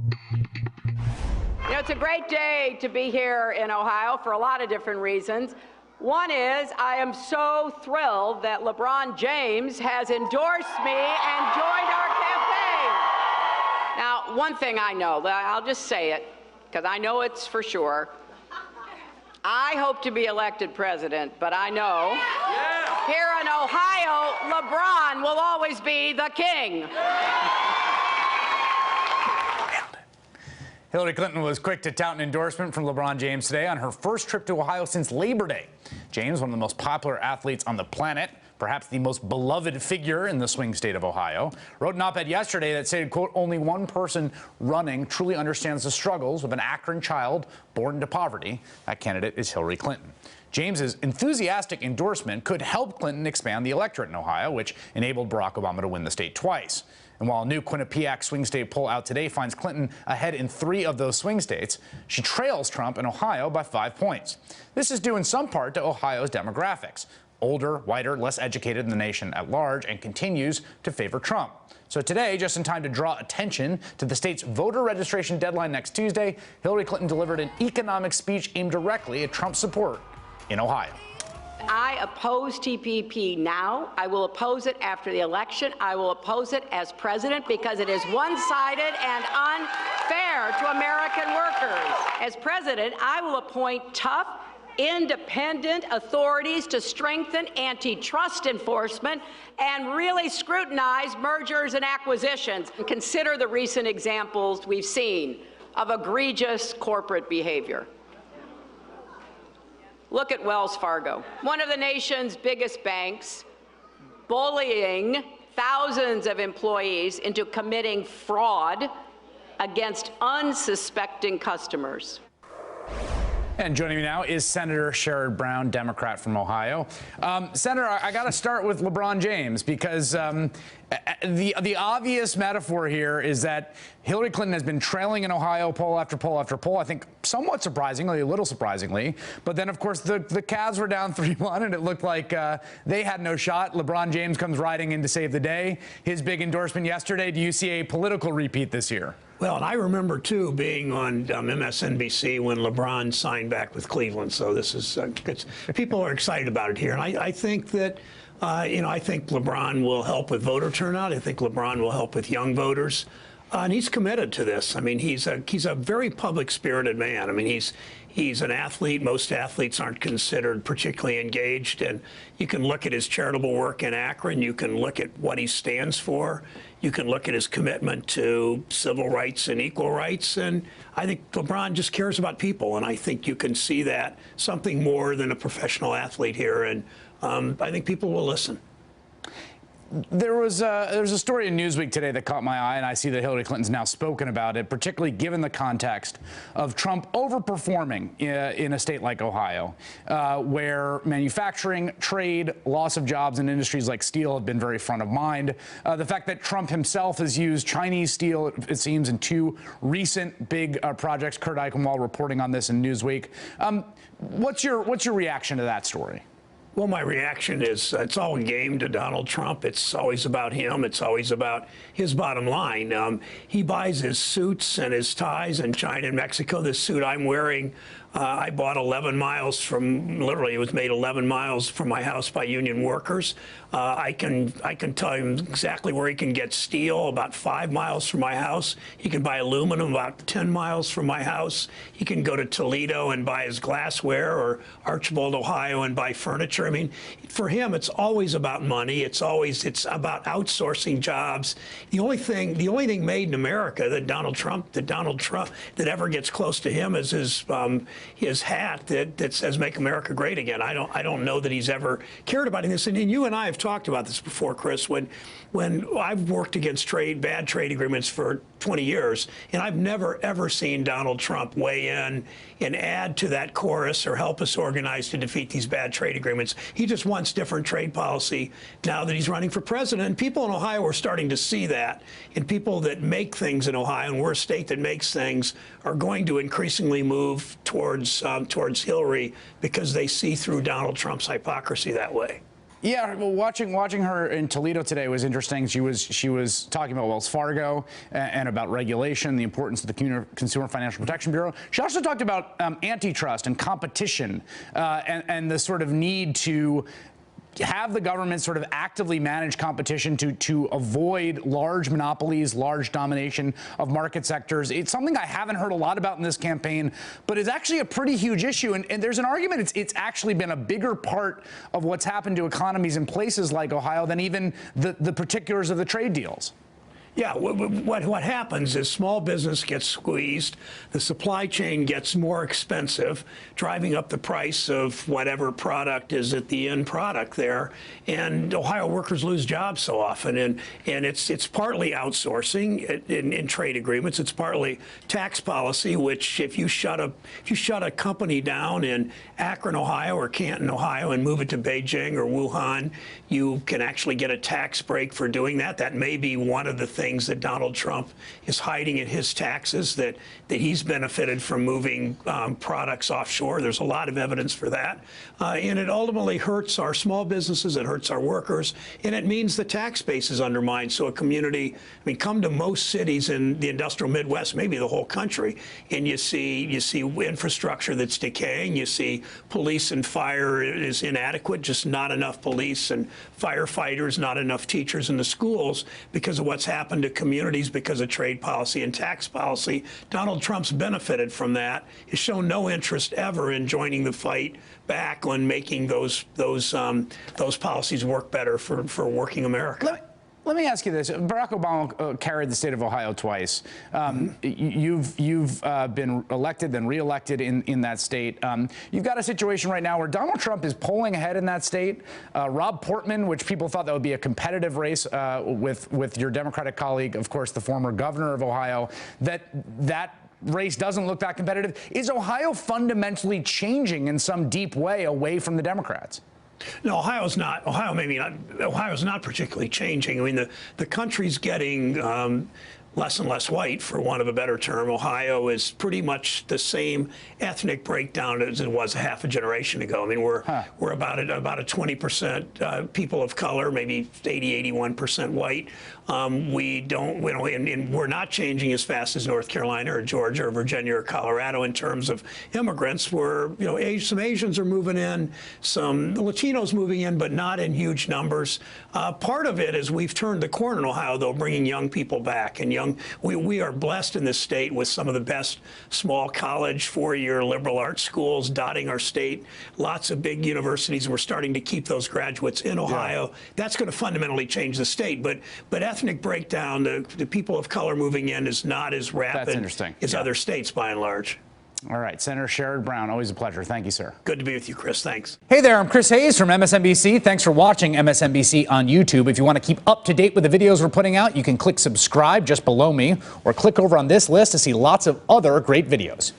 You know, it's a great day to be here in Ohio for a lot of different reasons. One is I am so thrilled that LeBron James has endorsed me and joined our campaign. Now, one thing I know, I'll just say it, because I know it's for sure. I hope to be elected president, but I know here in Ohio, LeBron will always be the king. Hillary Clinton was quick to tout an endorsement from LeBron James today on her first trip to Ohio since Labor Day. James, one of the most popular athletes on the planet, perhaps the most beloved figure in the swing state of Ohio, wrote an op-ed yesterday that said, quote, only one person running truly understands the struggles of an Akron child born into poverty. That candidate is Hillary Clinton. James's enthusiastic endorsement could help Clinton expand the electorate in Ohio, which enabled Barack Obama to win the state twice. And while a new Quinnipiac swing state poll out today finds Clinton ahead in 3 of those swing states, she trails Trump in Ohio by 5 points. This is due in some part to Ohio's demographics. Older, whiter, less educated than the nation at large, and continues to favor Trump. So today, just in time to draw attention to the state's voter registration deadline next Tuesday, Hillary Clinton delivered an economic speech aimed directly at Trump's support in Ohio. I oppose TPP now. I will oppose it after the election. I will oppose it as president because it is one-sided and unfair to American workers. As president, I will appoint tough, independent authorities to strengthen antitrust enforcement and really scrutinize mergers and acquisitions. And consider the recent examples we've seen of egregious corporate behavior. Look at Wells Fargo, one of the nation's biggest banks, bullying thousands of employees into committing fraud against unsuspecting customers. And joining me now is Senator Sherrod Brown, Democrat from Ohio. Senator, I got to start with LeBron James because the obvious metaphor here is that Hillary Clinton has been trailing in Ohio poll after poll after poll, I think somewhat surprisingly, a little surprisingly. But then, of course, the Cavs were down 3-1, and it looked like they had no shot. LeBron James comes riding in to save the day. His big endorsement yesterday. Do you see a political repeat this year? Well, and I remember, too, being on MSNBC when LeBron signed back with Cleveland. So this is people are excited about it here. And I think that, I think LeBron will help with voter turnout. I think LeBron will help with young voters. And he's committed to this. I mean, he's a very public-spirited man. I mean, he's an athlete. Most athletes aren't considered particularly engaged. And you can look at his charitable work in Akron. You can look at what he stands for. You can look at his commitment to civil rights and equal rights. And I think LeBron just cares about people. And I think you can see that something more than a professional athlete here. And I think people will listen. There's a story in Newsweek today that caught my eye, and I see that Hillary Clinton's now spoken about it, particularly given the context of Trump overperforming in a state like Ohio, where manufacturing, trade, loss of jobs in industries like steel have been very front of mind. The fact that Trump himself has used Chinese steel, it seems, in 2 recent big projects. Kurt Eichenwald reporting on this in Newsweek. What's your reaction to that story? Well, my reaction is it's all a game to Donald Trump. It's always about him. It's always about his bottom line. He buys his suits and his ties in China and Mexico. This suit I'm wearing, I bought 11 miles from, literally, it was made 11 miles from my house by union workers. I can tell him exactly where he can get steel, about 5 miles from my house. He can buy aluminum about 10 miles from my house. He can go to Toledo and buy his glassware, or Archibald, Ohio, and buy furniture. I mean, for him, it's always about money. It's about outsourcing jobs. The only thing made in America that Donald Trump that ever gets close to him is his hat that says "Make America Great Again." I don't know that he's ever cared about this. And you and I have talked about this before, Chris. When I've worked against bad trade agreements for 20 years, and I've never, ever seen Donald Trump weigh in and add to that chorus or help us organize to defeat these bad trade agreements. He just wants different trade policy now that he's running for president. And people in Ohio are starting to see that. And people that make things in Ohio, and we're a state that makes things, are going to increasingly move towards Hillary because they see through Donald Trump's hypocrisy that way. Yeah, well, watching her in Toledo today was interesting. She was talking about Wells Fargo and about regulation, the importance of the Consumer Financial Protection Bureau. She also talked about antitrust and competition and the sort of need to have the government sort of actively manage competition to avoid large monopolies, large domination of market sectors. It's something I haven't heard a lot about in this campaign, but it's actually a pretty huge issue. And there's an argument it's actually been a bigger part of what's happened to economies in places like Ohio than even the particulars of the trade deals. Yeah, what happens is small business gets squeezed, the supply chain gets more expensive, driving up the price of whatever product is at the end product there, and Ohio workers lose jobs so often, and it's partly outsourcing in trade agreements, it's partly tax policy, which if you shut a company down in Akron, Ohio, or Canton, Ohio, and move it to Beijing or Wuhan, you can actually get a tax break for doing that. That may be one of the things that Donald Trump is hiding in his taxes, that he's benefited from moving products offshore. There's a lot of evidence for that. And it ultimately hurts our small businesses, it hurts our workers, and it means the tax base is undermined. So a community, I mean, come to most cities in the industrial Midwest, maybe the whole country, and you see infrastructure that's decaying, you see police and fire is inadequate, just not enough police and firefighters, not enough teachers in the schools because of what's happened to communities because of trade policy and tax policy. Donald Trump's benefited from that. He's shown no interest ever in joining the fight back on making those policies work better for working America. Let me ask you this. Barack Obama carried the state of Ohio twice. You've been elected, then reelected in that state. You've got a situation right now where Donald Trump is polling ahead in that state. Rob Portman, which people thought that would be a competitive race with your Democratic colleague, of course, the former governor of Ohio, that race doesn't look that competitive. Is Ohio fundamentally changing in some deep way away from the Democrats? No, Ohio's not. Ohio's not particularly changing. I mean, the country's getting less and less white, for want of a better term. Ohio is pretty much the same ethnic breakdown as it was half a generation ago. I mean, we're about a 20% people of color, maybe 80, 81% white. We're not changing as fast as North Carolina or Georgia or Virginia or Colorado in terms of immigrants. Some Asians are moving in, some Latinos moving in, but not in huge numbers. Part of it is we've turned the corner in Ohio, though, bringing young people back. And we are blessed in this state with some of the best small college, four-year liberal arts schools dotting our state. Lots of big universities. We're starting to keep those graduates in Ohio. Yeah. That's going to fundamentally change the state. But ethnic breakdown, the people of color moving in is not as rapid as other states by and large. All right, Senator Sherrod Brown, always a pleasure. Thank you, sir. Good to be with you, Chris. Thanks. Hey there, I'm Chris Hayes from MSNBC. Thanks for watching MSNBC on YouTube. If you want to keep up to date with the videos we're putting out, you can click subscribe just below me or click over on this list to see lots of other great videos.